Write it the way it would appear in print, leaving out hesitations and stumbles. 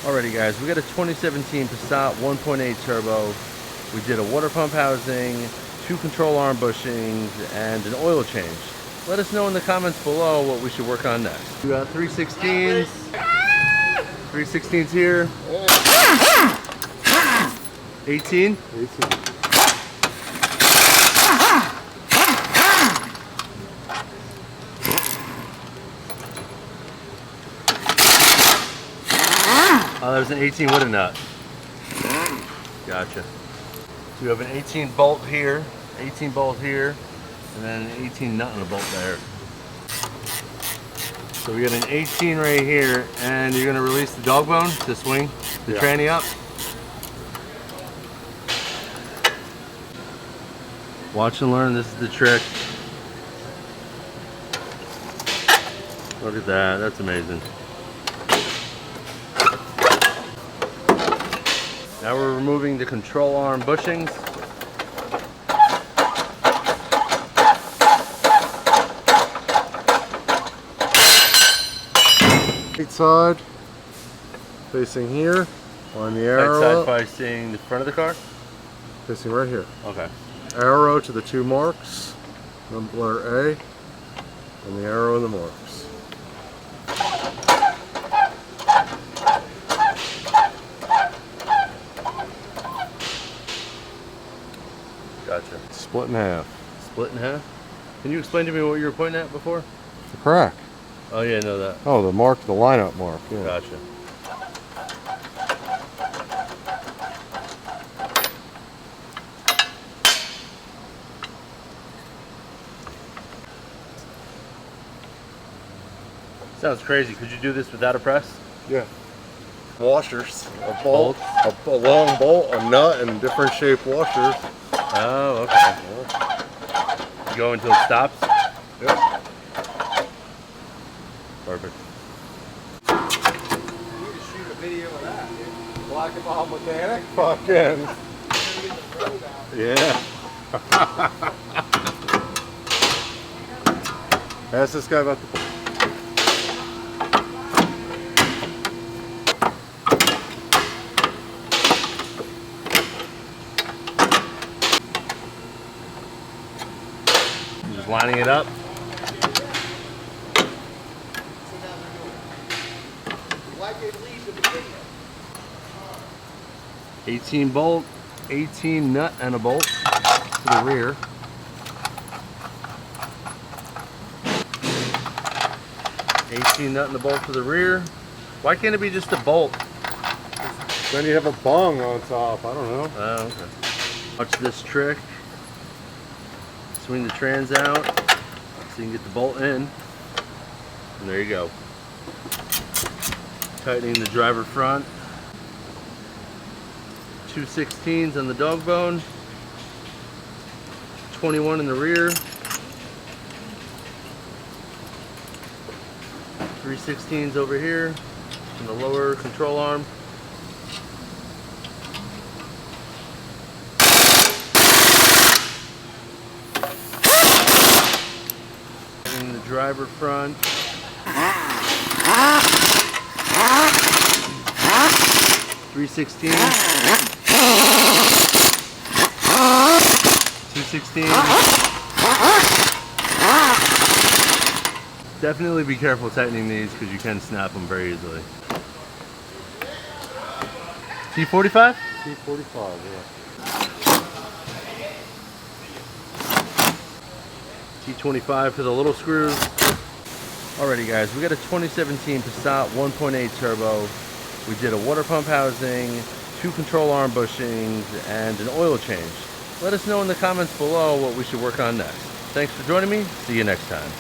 Alrighty guys, we got a 2017 Passat 1.8 turbo. We did a water pump housing, 2 control arm bushings, and an oil change. Let us know in the comments below what we should work on next. We got 316s. 316s here. 18? 18. Oh, there's an 18 with a nut. Gotcha. So we have an 18 bolt here, 18 bolt here, and then an 18 nut and a bolt there. So we got an 18 right here, and you're gonna release the dog bone to swing the tranny up. Watch and learn, this is the trick. Look at that, that's amazing. Now we're removing the control arm bushings. Right side facing here on the arrow. Right side facing the front of the car? Facing right here. Okay. Arrow to the 2 marks, letter A, and the arrow in the marks. Gotcha. Split in half. Split in half? Can you explain to me what you were pointing at before? The crack. Oh yeah, I know that. Oh, the mark, the lineup mark. Yeah. Gotcha. Sounds crazy. Could you do this without a press? Yeah. Washers, a bolt, a long bolt, a nut, and different shaped washers. Oh, okay. You go until it stops? Yep. Perfect. You need to shoot a video of that, dude. Black and Bob mechanic? Fucking. Yeah. Ask this guy about the. Just lining it up. Like it leaves the video. 18 bolt, 18 nut and a bolt to the rear. Nut and a bolt to the rear. Why can't it be just a bolt? Then you have a bung on top. I don't know. Oh, okay. Watch this trick. Swing the trans out so you can get the bolt in. And there you go. Tightening the driver front. 2 16s on the dog bone. 21 in the rear. 3 16s over here in the lower control arm. In the driver front. 3 16s. 2 16s. Definitely be careful tightening these because you can snap them very easily. T45? T45, yeah. T25 for the little screws. Alrighty guys, we got a 2017 Passat 1.8 turbo. We did a water pump housing, 2 control arm bushings, and an oil change. Let us know in the comments below what we should work on next. Thanks for joining me. See you next time.